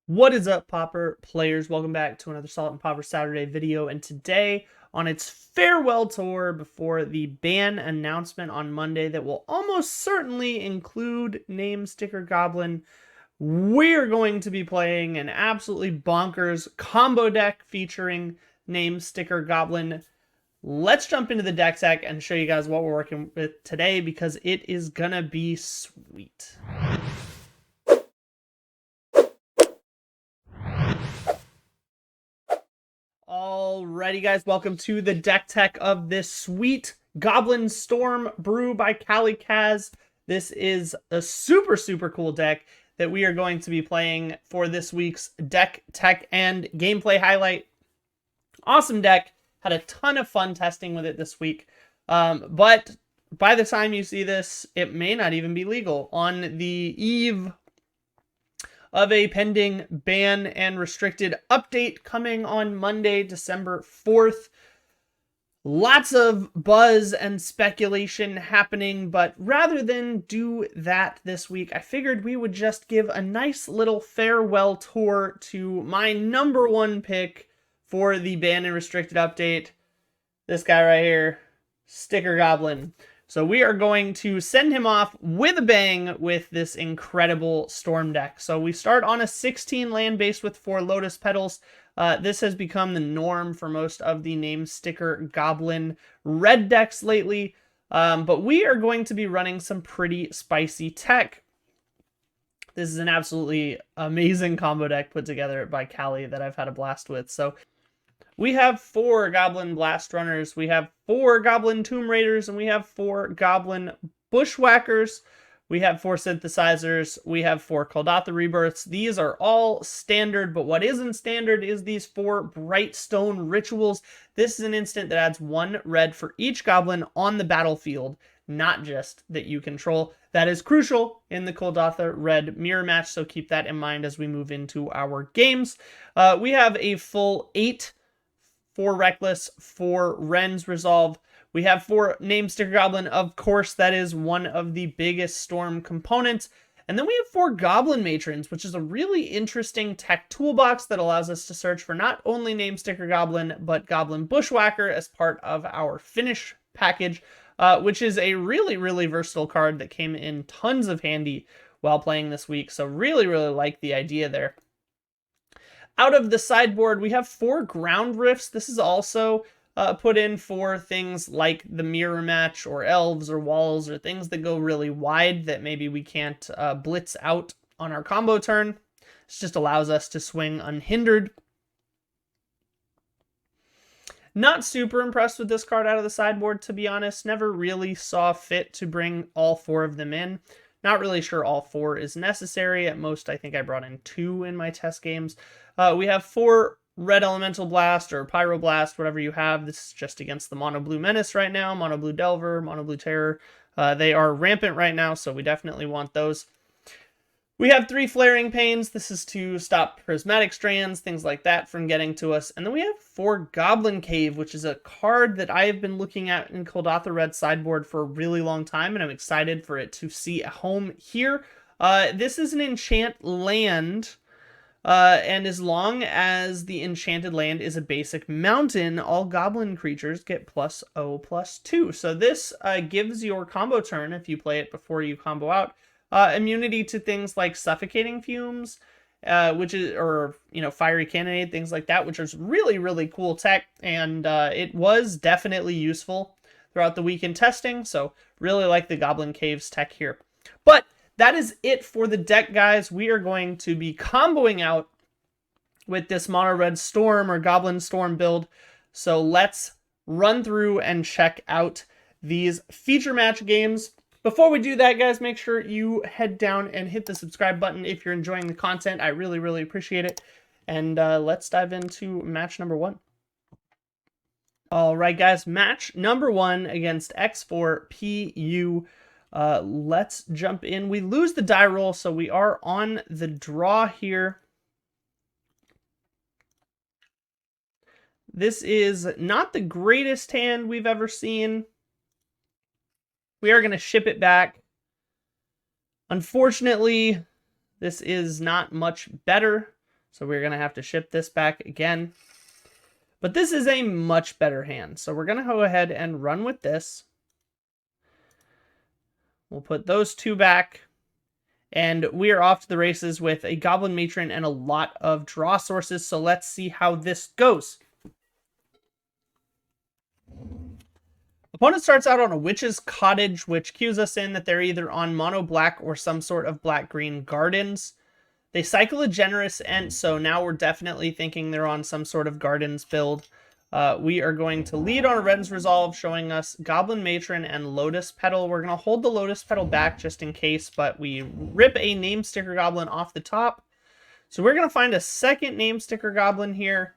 What is up, Pauper players? Welcome back to another Salt and Pauper Saturday video. And today, on its farewell tour before the ban announcement on Monday that will almost certainly include name Sticker Goblin, we're going to be playing an absolutely bonkers combo deck featuring name Sticker Goblin. Let's jump into the deck tech and show you guys what we're working with today because it is gonna be sweet. Alrighty, guys, welcome to the deck tech of this sweet Goblin Storm brew by Kalikaz. This is a super cool deck that we are going to be playing for this week's deck tech and gameplay highlight. Awesome deck. Had a ton of fun testing with it this week. But by the time you see this, it may not even be legal. On the eve of a pending ban and restricted update coming on Monday, December 4th. Lots of buzz and speculation happening, but rather than do that this week, I figured we would just give a nice little farewell tour to my number one pick for the ban and restricted update. This guy right here, Sticker Goblin. So we are going to send him off with a bang with this incredible Storm deck. So we start on a 16 land base with 4 Lotus Petals. This has become the norm for most of the name Sticker Goblin red decks lately. But we are going to be running some pretty spicy tech. This is an absolutely amazing combo deck put together by Kali that I've had a blast with. So we have 4 Goblin Blast Runners, we have 4 Goblin Tomb Raiders, and we have 4 Goblin Bushwhackers. We have 4 Synthesizers, we have 4 Kuldotha Rebirths. These are all standard, but what isn't standard is these 4 Brightstone Rituals. This is an instant that adds 1 red for each Goblin on the battlefield, not just that you control. That is crucial in the Kuldotha red mirror match, so keep that in mind as we move into our games. We have a full 8 4 Reckless, 4 Ren's Resolve. We have 4 Name Sticker Goblin. Of course, that is one of the biggest Storm components. And then we have 4 Goblin Matrons, which is a really interesting tech toolbox that allows us to search for not only Name Sticker Goblin, but Goblin Bushwhacker as part of our finish package, which is a really versatile card that came in tons of handy while playing this week. So really like the idea there. Out of the sideboard, we have 4 Ground Rifts. This is also put in for things like the mirror match or elves or walls or things that go really wide that maybe we can't blitz out on our combo turn. This just allows us to swing unhindered. Not super impressed with this card out of the sideboard, to be honest. Never really saw fit to bring all 4 of them in. Not really sure all 4 is necessary. At most, I think I brought in 2 in my test games. We have 4 Red Elemental Blast or Pyroblast, whatever you have. This is just against the Mono Blue Menace right now, Mono Blue Delver, Mono Blue Terror. They are rampant right now, so we definitely want those. We have 3 Flaring Pains. This is to stop Prismatic Strands, things like that from getting to us. And then we have 4 Goblin Cave, which is a card that I have been looking at in Kuldotha Red sideboard for a really long time, and I'm excited for it to see a home here. This is an enchant land. And as long as the enchanted land is a basic mountain, all goblin creatures get +0/+2. So this gives your combo turn, if you play it before you combo out, immunity to things like Suffocating Fumes, which is, or, Fiery Cannonade, things like that, which is really cool tech. And it was definitely useful throughout the weekend testing. So really like the Goblin Caves tech here. But that is it for the deck, guys. We are going to be comboing out with this Mono Red Storm or Goblin Storm build. So let's run through and check out these feature match games. Before we do that, guys, make sure you head down and hit the subscribe button if you're enjoying the content. I really appreciate it. And let's dive into match number 1. All right, guys, match number 1 against X4PU. Let's jump in. We lose the die roll, so we are on the draw here. This is not the greatest hand we've ever seen. We are going to ship it back. Unfortunately, this is not much better So we're going to have to ship this back again. But this is a much better hand. So we're going to go ahead and run with this. We'll put those 2 back. And we are off to the races with a Goblin Matron and a lot of draw sources. So let's see how this goes. Opponent starts out on a Witch's Cottage, which cues us in that they're either on mono black or some sort of black-green gardens. They cycle a Generous Ent, so now we're definitely thinking they're on some sort of gardens build. We are going to lead on a Red's Resolve, showing us Goblin Matron and Lotus Petal. We're going to hold the Lotus Petal back just in case, but we rip a Name Sticker Goblin off the top. So we're going to find a second Name Sticker Goblin here,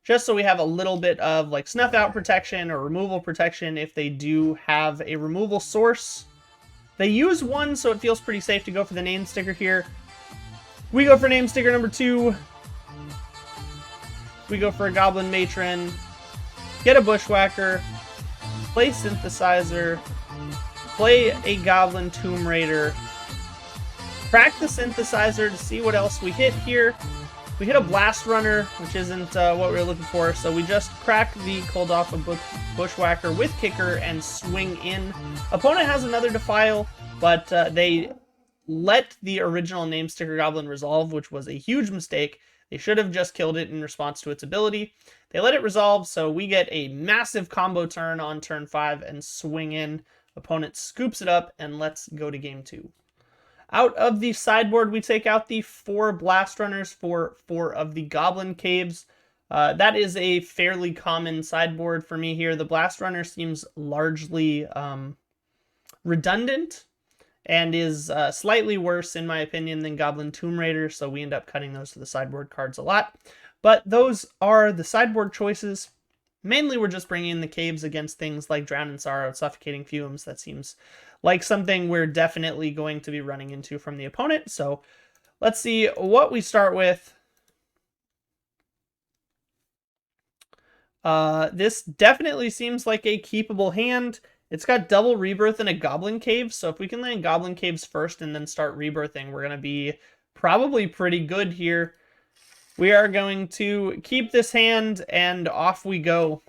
just so we have a little bit of like snuff out protection or removal protection if they do have a removal source. They use 1, so it feels pretty safe to go for the Name Sticker here. We go for Name Sticker number 2. We go for a Goblin Matron. Get a Bushwhacker. Play Synthesizer. Play a Goblin Tomb Raider. Crack the Synthesizer to see what else we hit here. We hit a Blast Runner, which isn't what we were looking for, so we just crack the Koldafa Bushwhacker with Kicker and swing in. Opponent has another Defile, but they let the original Name Sticker Goblin resolve, which was a huge mistake. They should have just killed it in response to its ability. They let it resolve, so we get a massive combo turn on turn 5 and swing in. Opponent scoops it up, and let's go to game 2. Out of the sideboard, we take out the 4 Blast Runners for 4 of the Goblin Caves. That is a fairly common sideboard for me here. The Blast Runner seems largely redundant and is slightly worse, in my opinion, than Goblin Tomb Raider, so we end up cutting those to the sideboard cards a lot. But those are the sideboard choices. Mainly, we're just bringing in the caves against things like Drown in Sorrow, Suffocating Fumes. That seems like something we're definitely going to be running into from the opponent. So let's see what we start with. This definitely seems like a keepable hand. It's got double Rebirth and a Goblin Cave, so if we can land Goblin Caves first and then start rebirthing, we're going to be probably pretty good here. We are going to keep this hand, and off we go.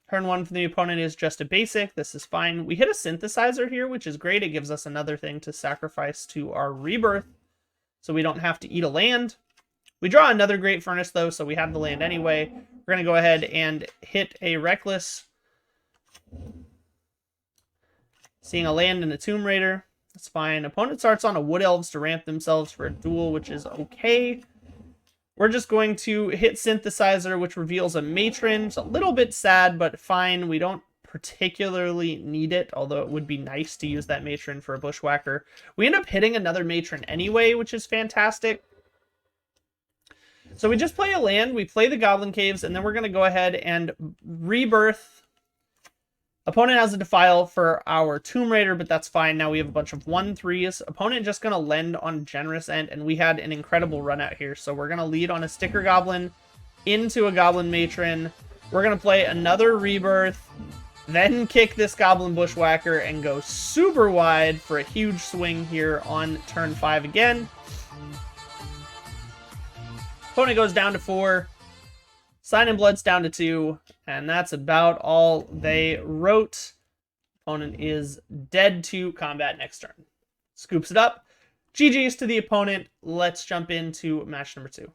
Turn 1 from the opponent is just a basic. This is fine. We hit a Synthesizer here, which is great. It gives us another thing to sacrifice to our Rebirth, so we don't have to eat a land. We draw another Great Furnace, though, so we have the land anyway. We're going to go ahead and hit a Reckless. Seeing a land and a Tomb Raider. That's fine. Opponent starts on a Wood Elves to ramp themselves for a duel, which is okay. We're just going to hit Synthesizer, which reveals a Matron. It's a little bit sad, but fine. We don't particularly need it, although it would be nice to use that Matron for a Bushwhacker. We end up hitting another Matron anyway, which is fantastic. So we just play a land, we play the Goblin Caves, and then we're going to go ahead and rebirth. Opponent has a Defile for our Tomb Raider, but that's fine. Now we have a bunch of 1/3s. Opponent just going to lend on Generous Ent, and we had an incredible run out here. So we're going to lead on a Sticker Goblin into a Goblin Matron. We're going to play another Rebirth, then kick this Goblin Bushwhacker and go super wide for a huge swing here on turn 5 again. Opponent goes down to 4. Sign in Blood's down to 2, and that's about all they wrote. Opponent is dead to combat next turn. Scoops it up. GG's to the opponent. Let's jump into match number 2.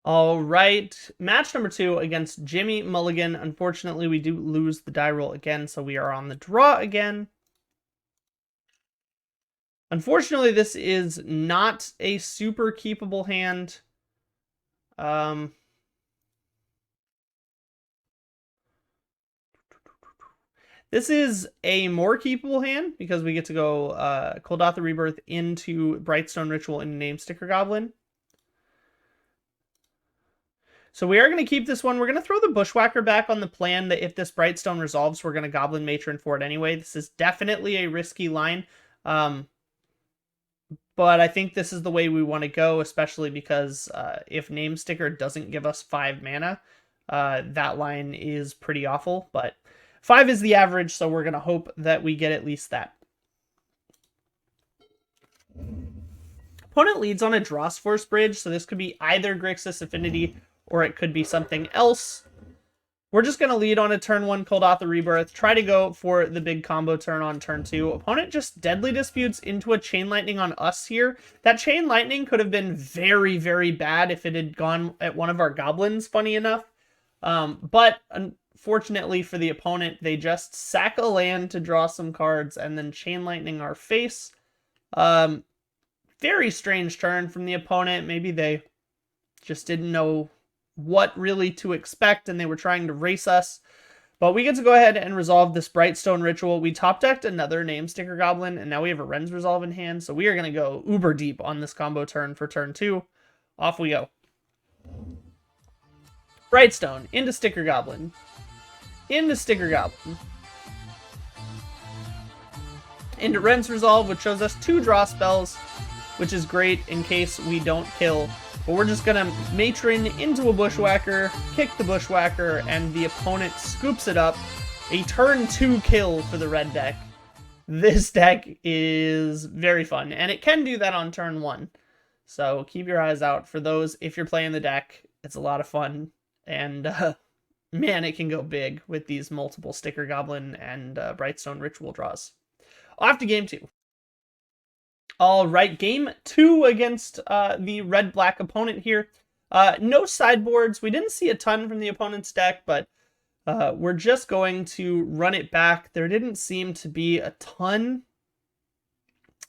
All right, match number 2 against Jimmy Mulligan. Unfortunately, we do lose the die roll again, so we are on the draw again. Unfortunately, this is not a super keepable hand. This is a more keepable hand because we get to go Koldafa Rebirth into Brightstone Ritual and Name Sticker Goblin. So we are going to keep this one. We're going to throw the Bushwhacker back on the plan that if this Brightstone resolves, we're going to Goblin Matron for it anyway. This is definitely a risky line. But I think this is the way we want to go, especially because if Name Sticker doesn't give us 5 mana, that line is pretty awful. But 5 is the average, so we're going to hope that we get at least that. Opponent leads on a Dross Force Bridge, so this could be either Grixis Affinity or it could be something else. We're just going to lead on a turn 1 Koldath Rebirth, try to go for the big combo turn on turn 2. Opponent just Deadly Disputes into a Chain Lightning on us here. That Chain Lightning could have been very, very bad if it had gone at one of our goblins, funny enough. But unfortunately for the opponent, they just sack a land to draw some cards and then Chain Lightning our face. Very strange turn from the opponent. Maybe they just didn't know what really to expect and they were trying to race us. But we get to go ahead and resolve this Brightstone Ritual. We top decked another name Sticker Goblin, and now we have a Ren's Resolve in hand. So we are going to go uber deep on this combo turn for turn 2. Off we go. Brightstone into Sticker Goblin. Into Sticker Goblin. Into Ren's Resolve, which shows us 2 draw spells, which is great in case we don't kill. But we're just going to Matron into a Bushwhacker, kick the Bushwhacker, and the opponent scoops it up. A turn 2 kill for the red deck. This deck is very fun, and it can do that on turn 1. So keep your eyes out for those if you're playing the deck. It's a lot of fun, and man, it can go big with these multiple Sticker Goblin and Brightstone Ritual draws. Off to game 2. All right, game 2 against the red-black opponent here. No sideboards. We didn't see a ton from the opponent's deck, but we're just going to run it back. There didn't seem to be a ton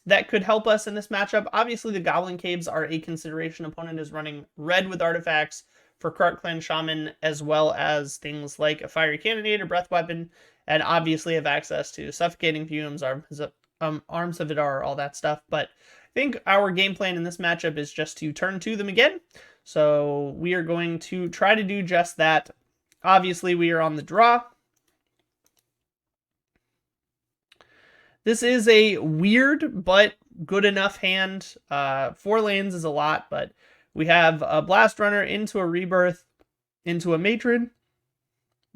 that could help us in this matchup. Obviously, the Goblin Caves are a consideration. Opponent is running red with artifacts for Krark Clan Shaman, as well as things like a Fiery Cannonade or Breath Weapon, and obviously have access to Suffocating Fumes, Arms of Vidar, all that stuff. But I think our game plan in this matchup is just to turn 2 them again. So we are going to try to do just that. Obviously, we are on the draw. This is a weird but good enough hand. 4 lanes is a lot, but we have a Blast Runner into a Rebirth, into a Matron.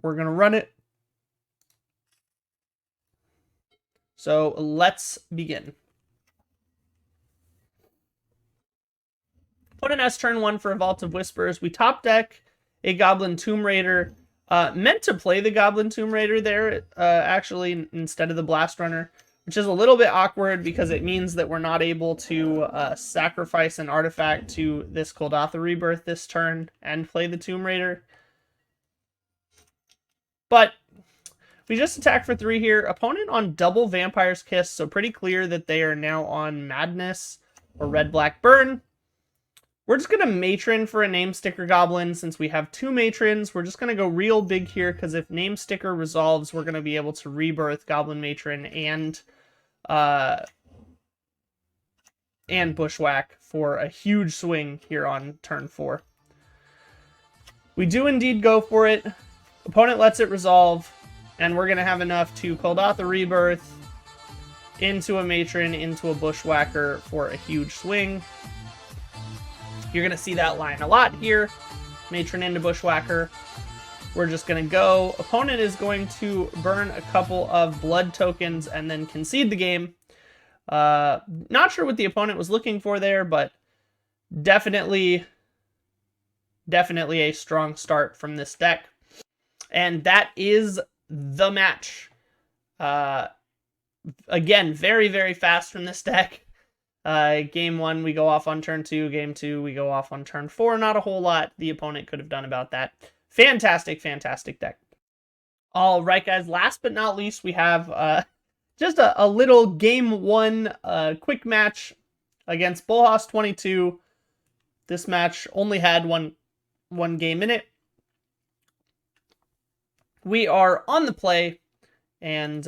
We're going to run it. So let's begin. Opponent has turn 1 for a Vault of Whispers. We top deck a Goblin Tomb Raider. Meant to play the Goblin Tomb Raider there, actually, instead of the Blast Runner, which is a little bit awkward because it means that we're not able to sacrifice an artifact to this Koldath Rebirth this turn and play the Tomb Raider. But we just attack for 3 here. Opponent on double Vampire's Kiss, so pretty clear that they are now on Madness or Red-Black Burn. We're just going to Matron for a Name Sticker Goblin since we have 2 Matrons. We're just going to go real big here because if Name Sticker resolves, we're going to be able to Rebirth Goblin Matron and Bushwhack for a huge swing here on turn 4. We do indeed go for it. Opponent lets it resolve. And we're going to have enough to Koldath Rebirth into a Matron, into a Bushwhacker for a huge swing. You're going to see that line a lot here. Matron into Bushwhacker. We're just going to go. Opponent is going to burn a couple of blood tokens and then concede the game. Not sure what the opponent was looking for there, but definitely a strong start from this deck. And that is the match. Again, very, very fast from this deck. Game 1, we go off on turn 2. Game 2, we go off on turn 4. Not a whole lot the opponent could have done about that. Fantastic, fantastic deck. All right, guys. Last but not least, we have just a little Game 1 quick match against Bullhouse 22. This match only had one game in it. We are on the play, and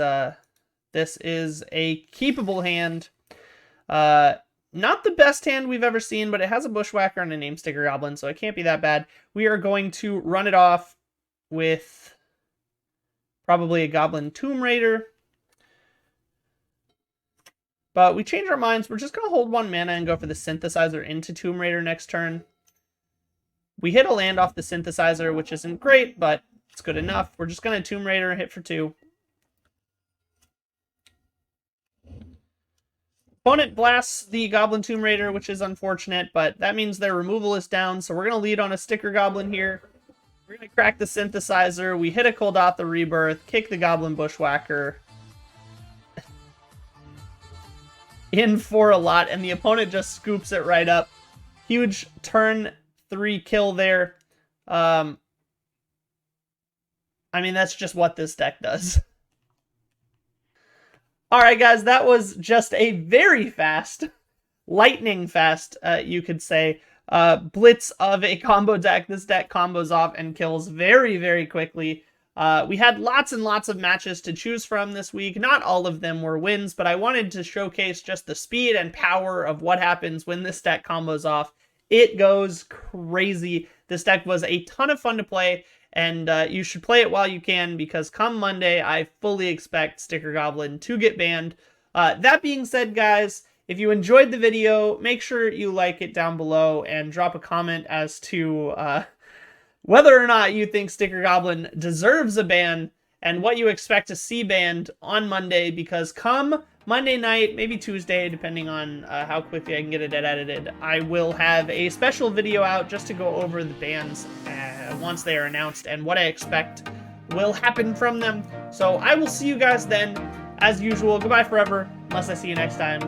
this is a keepable hand. Not the best hand we've ever seen, but it has a Bushwhacker and a Name Sticker Goblin, so it can't be that bad. We are going to run it off with probably a Goblin Tomb Raider. But we change our minds. We're just going to hold 1 mana and go for the Synthesizer into Tomb Raider next turn. We hit a land off the Synthesizer, which isn't great, but it's good enough. We're just going to Tomb Raider, hit for 2. Opponent blasts the Goblin Tomb Raider, which is unfortunate, but that means their removal is down, so we're going to lead on a Sticker Goblin here. We're going to crack the Synthesizer, we hit a Kuldotha Rebirth, kick the Goblin Bushwhacker in for a lot, and the opponent just scoops it right up. Huge turn 3 kill there. I mean, that's just what this deck does. Alright guys, that was just a very fast, lightning fast, you could say, blitz of a combo deck. This deck combos off and kills very, very quickly. We had lots and lots of matches to choose from this week. Not all of them were wins, but I wanted to showcase just the speed and power of what happens when this deck combos off. It goes crazy. This deck was a ton of fun to play, and you should play it while you can, because come Monday, I fully expect Sticker Goblin to get banned. That being said, guys, if you enjoyed the video, make sure you like it down below and drop a comment as to whether or not you think Sticker Goblin deserves a ban and what you expect to see banned on Monday, because come Monday night, maybe Tuesday, depending on how quickly I can get it edited, I will have a special video out just to go over the bans once they are announced and what I expect will happen from them. So I will see you guys then. As usual, goodbye forever, unless I see you next time.